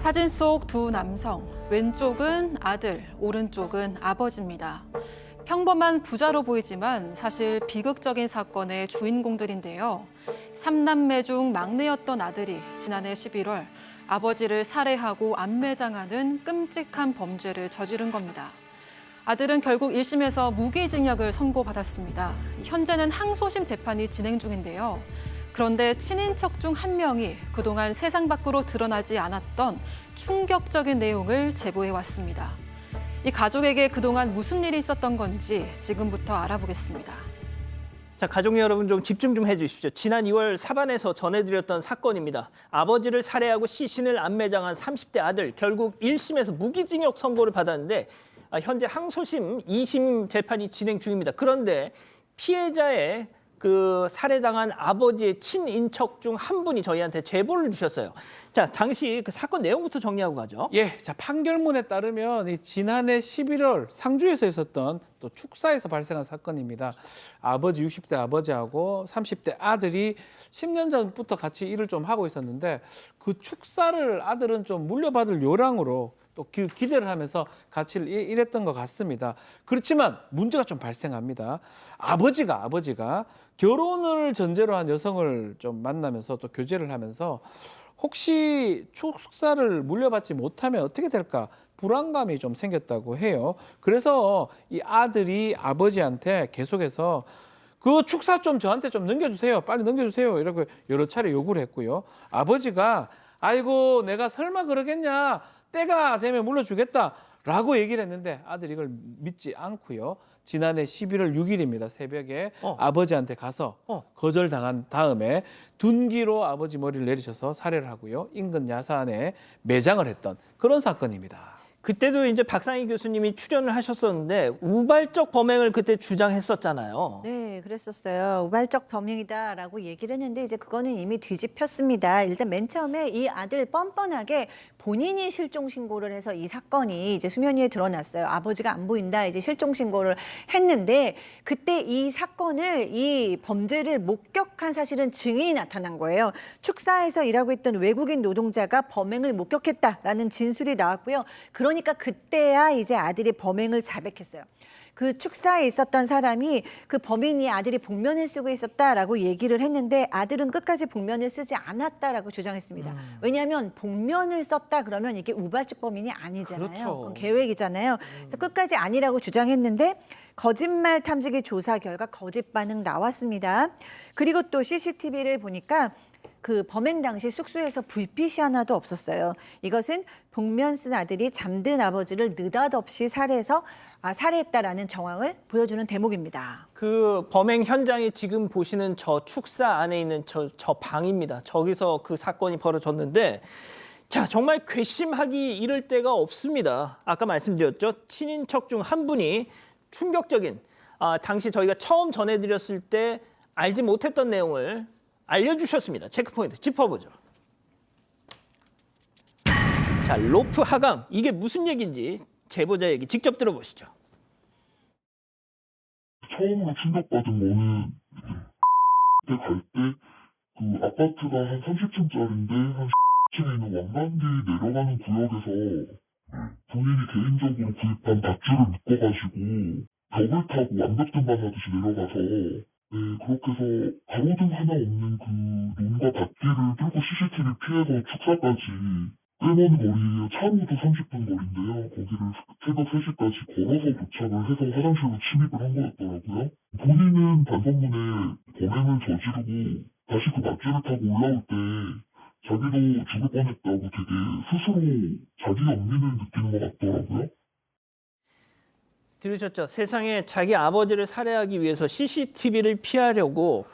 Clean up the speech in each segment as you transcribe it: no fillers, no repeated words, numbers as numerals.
사진 속 두 남성, 왼쪽은 아들, 오른쪽은 아버지입니다. 평범한 부자로 보이지만 사실 비극적인 사건의 주인공들인데요. 3남매 중 막내였던 아들이 지난해 11월 아버지를 살해하고 암매장하는 끔찍한 범죄를 저지른 겁니다. 아들은 결국 1심에서 무기징역을 선고받았습니다. 현재는 항소심 재판이 진행 중인데요. 그런데 친인척 중 한 명이 그동안 세상 밖으로 드러나지 않았던 충격적인 내용을 제보해 왔습니다. 이 가족에게 그동안 무슨 일이 있었던 건지 지금부터 알아보겠습니다. 자, 가족 여러분 좀 집중 좀 해주십시오. 지난 2월 사반에서 전해드렸던 사건입니다. 아버지를 살해하고 시신을 암매장한 30대 아들, 결국 1심에서 무기징역 선고를 받았는데 현재 항소심 2심 재판이 진행 중입니다. 그런데 피해자의 그 살해당한 아버지의 친인척 중 한 분이 저희한테 제보를 주셨어요. 자, 당시 그 사건 내용부터 정리하고 가죠. 예, 자 판결문에 따르면 이 지난해 11월 상주에서 있었던 또 축사에서 발생한 사건입니다. 아버지 60대 아버지하고 30대 아들이 10년 전부터 같이 일을 좀 하고 있었는데 그 축사를 아들은 좀 물려받을 요량으로 또 기대를 하면서 같이 일했던 것 같습니다. 그렇지만 문제가 좀 발생합니다. 아버지가 결혼을 전제로 한 여성을 좀 만나면서 또 교제를 하면서 혹시 축사를 물려받지 못하면 어떻게 될까 불안감이 좀 생겼다고 해요. 그래서 이 아들이 아버지한테 계속해서 그 축사 좀 저한테 좀 넘겨주세요. 빨리 넘겨주세요. 이렇게 여러 차례 요구를 했고요. 아버지가 아이고 내가 설마 그러겠냐. 때가 되면 물려주겠다라고 얘기를 했는데 아들이 이걸 믿지 않고요. 지난해 11월 6일입니다. 새벽에 아버지한테 가서 거절당한 다음에 둔기로 아버지 머리를 내리셔서 살해를 하고요. 인근 야산에 매장을 했던 그런 사건입니다. 그때도 이제 박상희 교수님이 출연을 하셨었는데 우발적 범행을 그때 주장했었잖아요. 네, 그랬었어요. 우발적 범행이다라고 얘기를 했는데 이제 그거는 이미 뒤집혔습니다. 일단 맨 처음에 이 아들 뻔뻔하게 본인이 실종 신고를 해서 이 사건이 이제 수면 위에 드러났어요. 아버지가 안 보인다 이제 실종 신고를 했는데 그때 이 사건을 이 범죄를 목격한 사실은 증인이 나타난 거예요. 축사에서 일하고 있던 외국인 노동자가 범행을 목격했다라는 진술이 나왔고요. 그러니까 그때야 이제 아들이 범행을 자백했어요. 그 축사에 있었던 사람이 그 범인이 아들이 복면을 쓰고 있었다라고 얘기를 했는데 아들은 끝까지 복면을 쓰지 않았다라고 주장했습니다. 왜냐하면 복면을 썼다 그러면 이게 우발적 범인이 아니잖아요. 그렇죠. 그건 계획이잖아요. 그래서 끝까지 아니라고 주장했는데 거짓말 탐지기 조사 결과 거짓 반응 나왔습니다. 그리고 또 CCTV를 보니까 그 범행 당시 숙소에서 불빛이 하나도 없었어요. 이것은 복면 쓴 아들이 잠든 아버지를 느닷없이 살해했다라는 정황을 보여주는 대목입니다. 그 범행 현장이 지금 보시는 저 축사 안에 있는 저 방입니다. 저기서 그 사건이 벌어졌는데 자, 정말 괘씸하기 이를 데가 없습니다. 아까 말씀드렸죠. 친인척 중 한 분이 충격적인 당시 저희가 처음 전해드렸을 때 알지 못했던 내용을 알려주셨습니다. 체크포인트 짚어보죠. 자, 로프 하강 이게 무슨 얘기인지 제보자 얘기 직접 들어보시죠. 처음으로 충격받은 거는 그때 갈 때 그 아파트가 한 30층짜리인데 한 10층에 있는 왕관리 내려가는 구역에서 본인이 개인적으로 구입한 밧줄을 묶어가지고 벽을 타고 완벽등반 하듯이 내려가서 그렇게 해서 가로등 하나 없는 그 논과 밭길을 뚫고 CCTV 피해서 축사까지 꽤 먼 거리예요. 차로도 30분 거리인데요. 거기를 새벽 3시까지 걸어서 도착을 해서 화장실로 침입을 한 거였더라고요. 본인은 단성문에 범행을 저지르고 다시 그 밧줄을 타고 올라올 때 자기도 죽을 뻔했다고 되게 스스로 자기 연민을 느끼는 것 같더라고요. 들으셨죠? 세상에 자기 아버지를 살해하기 위해서 CCTV를 피하려고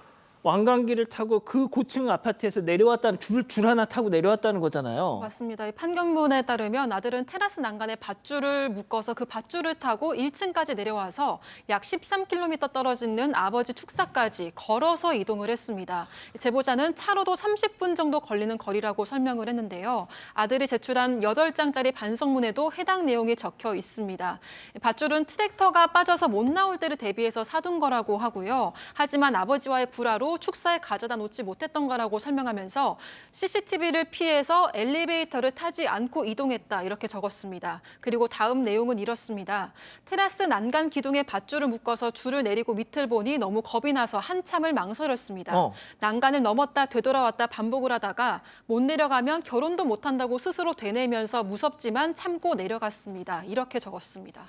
왕관길을 타고 그 고층 아파트에서 내려왔다는 줄 하나 타고 내려왔다는 거잖아요. 맞습니다. 이 판결문에 따르면 아들은 테라스 난간에 밧줄을 묶어서 그 밧줄을 타고 1층까지 내려와서 약 13km 떨어지는 아버지 축사까지 걸어서 이동을 했습니다. 제보자는 차로도 30분 정도 걸리는 거리라고 설명을 했는데요. 아들이 제출한 8장짜리 반성문에도 해당 내용이 적혀 있습니다. 밧줄은 트랙터가 빠져서 못 나올 때를 대비해서 사둔 거라고 하고요. 하지만 아버지와의 불화로 진짜로 축사에 가져다 놓지 못했던 거라고 설명하면서 CCTV를 피해서 엘리베이터를 타지 않고 이동했다 이렇게 적었습니다. 그리고 다음 내용은 이렇습니다. 테라스 난간 기둥에 밧줄을 묶어서 줄을 내리고 밑을 보니 너무 겁이 나서 한참을 망설였습니다. 난간을 넘었다 되돌아왔다 반복을 하다가 못 내려가면 결혼도 못한다고 스스로 되뇌면서 무섭지만 참고 내려갔습니다. 이렇게 적었습니다.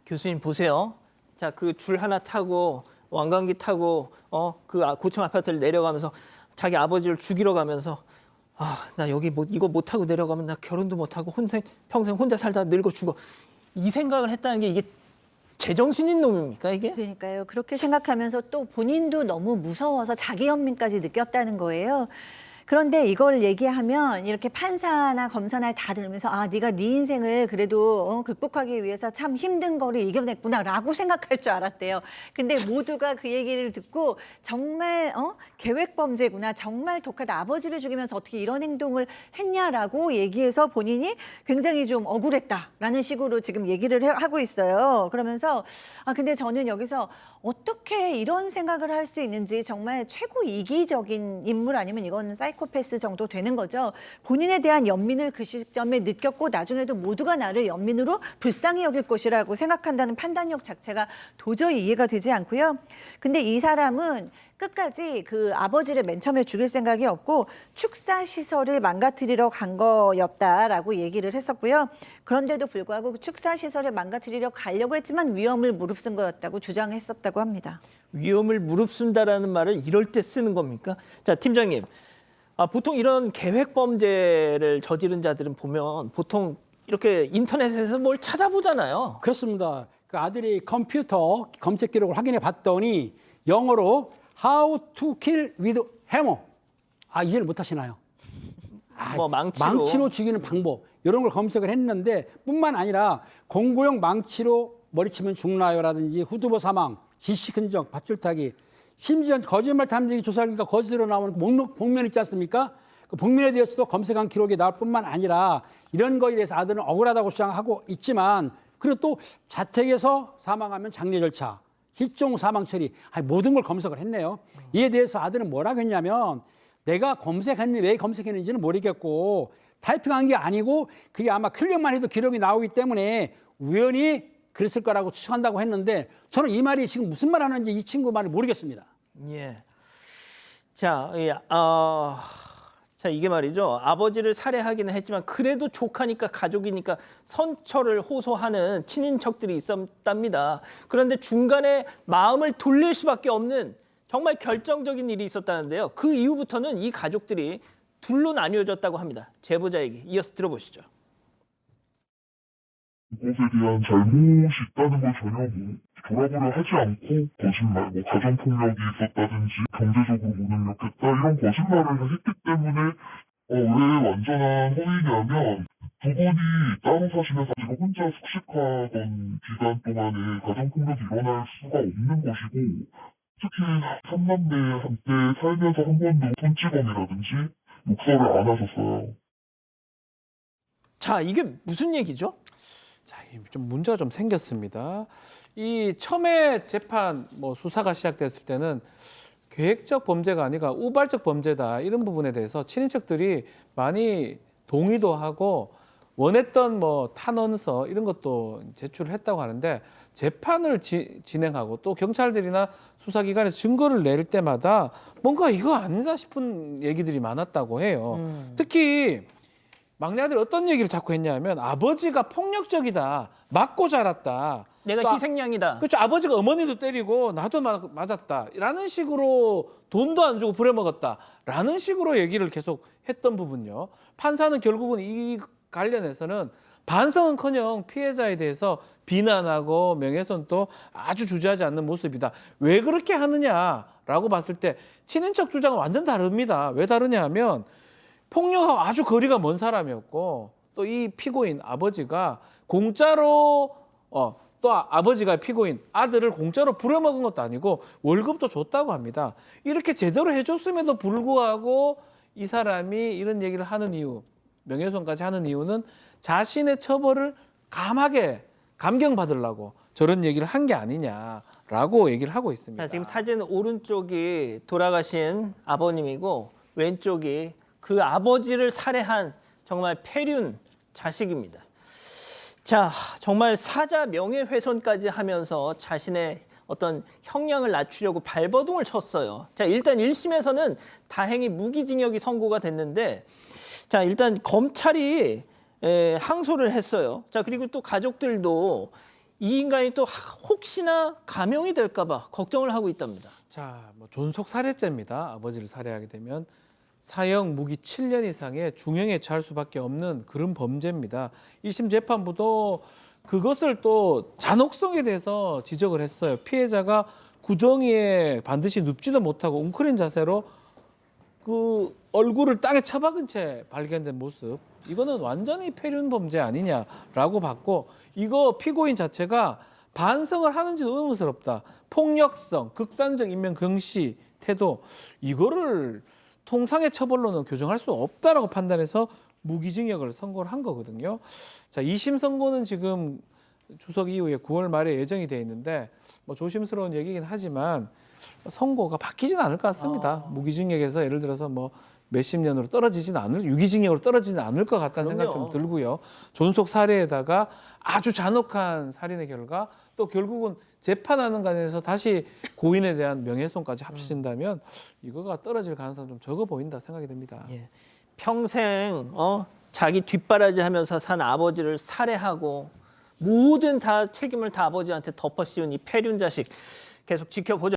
교수님 보세요. 자, 그 줄 하나 타고 왕관기 타고 그 고층 아파트를 내려가면서 자기 아버지를 죽이러 가면서 나 여기 이거 못 타고 내려가면 나 결혼도 못 하고 평생 혼자 살다 늙어 죽어. 이 생각을 했다는 게 이게 제정신인 놈입니까, 이게? 그러니까요. 그렇게 생각하면서 또 본인도 너무 무서워서 자기 연민까지 느꼈다는 거예요. 그런데 이걸 얘기하면 이렇게 판사나 검사나 다 들으면서 네가 네 인생을 그래도 극복하기 위해서 참 힘든 거를 이겨냈구나라고 생각할 줄 알았대요. 근데 모두가 그 얘기를 듣고 정말 계획범죄구나, 정말 독하다, 아버지를 죽이면서 어떻게 이런 행동을 했냐라고 얘기해서 본인이 굉장히 좀 억울했다라는 식으로 지금 얘기를 하고 있어요. 그러면서 근데 저는 여기서 어떻게 이런 생각을 할 수 있는지 정말 최고 이기적인 인물 아니면 이건 사이코패스 정도 되는 거죠. 본인에 대한 연민을 그 시점에 느꼈고 나중에도 모두가 나를 연민으로 불쌍히 여길 것이라고 생각한다는 판단력 자체가 도저히 이해가 되지 않고요. 근데 이 사람은 끝까지 그 아버지를 맨 처음에 죽일 생각이 없고 축사 시설을 망가뜨리러 간 거였다라고 얘기를 했었고요. 그런데도 불구하고 그 축사 시설을 망가뜨리러 가려고 했지만 위험을 무릅쓴 거였다고 주장했었다고 합니다. 위험을 무릅쓴다라는 말을 이럴 때 쓰는 겁니까? 자, 팀장님. 보통 이런 계획 범죄를 저지른 자들은 보면 보통 이렇게 인터넷에서 뭘 찾아보잖아요. 그렇습니다. 그 아들이 컴퓨터 검색 기록을 확인해 봤더니 영어로 How to kill with hammer. 이해를 못 하시나요? 뭐 망치로 죽이는 방법. 이런 걸 검색을 했는데 뿐만 아니라 공구용 망치로 머리치면 죽나요라든지 후두부 사망, 지식 흔적, 밧줄 타기, 심지어 거짓말 탐지기 조사하니까 거짓으로 나오는 복면 있지 않습니까? 그 복면에 대해서도 검색한 기록이 나올 뿐만 아니라 이런 거에 대해서 아들은 억울하다고 주장하고 있지만 그리고 또 자택에서 사망하면 장례 절차, 실종 사망 처리, 모든 걸 검색을 했네요. 이에 대해서 아들은 뭐라고 했냐면 내가 검색했는지 왜 검색했는지는 모르겠고 타이핑한 게 아니고 그게 아마 클릭만 해도 기록이 나오기 때문에 우연히 그랬을 거라고 추측한다고 했는데 저는 이 말이 지금 무슨 말 하는지 이 친구 말을 모르겠습니다. 예. 자, 이게 말이죠. 아버지를 살해하기는 했지만 그래도 조카니까 가족이니까 선처를 호소하는 친인척들이 있었답니다. 그런데 중간에 마음을 돌릴 수밖에 없는 정말 결정적인 일이 있었다는데요. 그 이후부터는 이 가족들이 둘로 나뉘어졌다고 합니다. 제보자 얘기 이어서 들어보시죠. 그것에 대한 잘못이 있다는 걸 전혀 돌아보려 하지 않고 거짓말, 가정폭력이 있었다든지 경제적으로 무능력했다 이런 거짓말을 했기 때문에 왜 완전한 허위냐면 두 분이 따로 사시면서 지금 혼자 숙식하던 기간 동안에 가정폭력이 일어날 수가 없는 것이고 특히 삼남매한테 살면서 한 번도 손찌검이라든지 욕설을 안 하셨어요. 자, 이게 무슨 얘기죠? 자, 좀 문제가 좀 생겼습니다. 이 처음에 재판 수사가 시작됐을 때는 계획적 범죄가 아니라 우발적 범죄다 이런 부분에 대해서 친인척들이 많이 동의도 하고 원했던 탄원서 이런 것도 제출을 했다고 하는데 재판을 진행하고 또 경찰들이나 수사기관에서 증거를 낼 때마다 뭔가 이거 아니다 싶은 얘기들이 많았다고 해요. 특히 막내 아들이 어떤 얘기를 자꾸 했냐면 아버지가 폭력적이다. 맞고 자랐다. 내가 희생양이다. 그렇죠. 아버지가 어머니도 때리고 나도 맞았다. 라는 식으로 돈도 안 주고 부려먹었다. 라는 식으로 얘기를 계속 했던 부분요. 판사는 결국은 이 관련해서는 반성은커녕 피해자에 대해서 비난하고 명예훼손도 아주 주저하지 않는 모습이다. 왜 그렇게 하느냐라고 봤을 때 친인척 주장은 완전 다릅니다. 왜 다르냐 하면 폭력하고 아주 거리가 먼 사람이었고 또 이 피고인 아버지가 공짜로 또 아버지가 피고인 아들을 공짜로 부려먹은 것도 아니고 월급도 줬다고 합니다. 이렇게 제대로 해줬음에도 불구하고 이 사람이 이런 얘기를 하는 이유, 명예훼손까지 하는 이유는 자신의 처벌을 감하게 감경받으려고 저런 얘기를 한 게 아니냐라는 라고 얘기를 하고 있습니다. 자, 지금 사진 오른쪽이 돌아가신 아버님이고 왼쪽이 그 아버지를 살해한 정말 폐륜 자식입니다. 자, 정말 사자 명예훼손까지 하면서 자신의 어떤 형량을 낮추려고 발버둥을 쳤어요. 자, 일단 1심에서는 다행히 무기징역이 선고가 됐는데, 자, 일단 검찰이 항소를 했어요. 자, 그리고 또 가족들도 이 인간이 또 혹시나 감형이 될까봐 걱정을 하고 있답니다. 자, 뭐 존속 살해죄입니다. 아버지를 살해하게 되면 사형 무기 7년 이상의 중형에 처할 수밖에 없는 그런 범죄입니다. 1심 재판부도 그것을 또 잔혹성에 대해서 지적을 했어요. 피해자가 구덩이에 반드시 눕지도 못하고 웅크린 자세로 그 얼굴을 땅에 처박은 채 발견된 모습, 이거는 완전히 폐륜 범죄 아니냐라고 봤고, 이거 피고인 자체가 반성을 하는지도 의문스럽다. 폭력성, 극단적 인명 경시 태도, 이거를 통상의 처벌로는 교정할 수 없다라고 판단해서 무기징역을 선고를 한 거거든요. 자, 2심 선고는 지금 추석 이후에 9월 말에 예정이 돼 있는데 뭐 조심스러운 얘기긴 하지만 선고가 바뀌지는 않을 것 같습니다. 무기징역에서 예를 들어서 뭐 몇십 년으로 유기징역으로 떨어지지는 않을 것 같다는 생각이 좀 들고요. 존속 살해에다가 아주 잔혹한 살인의 결과, 또 결국은 재판하는 과정에서 다시 고인에 대한 명예훼손까지 합쳐진다면 이거가 떨어질 가능성은 좀 적어 보인다 생각이 듭니다. 예. 평생 자기 뒷바라지 하면서 산 아버지를 살해하고 모든 다 책임을 다 아버지한테 덮어씌운 이 폐륜 자식 계속 지켜보죠.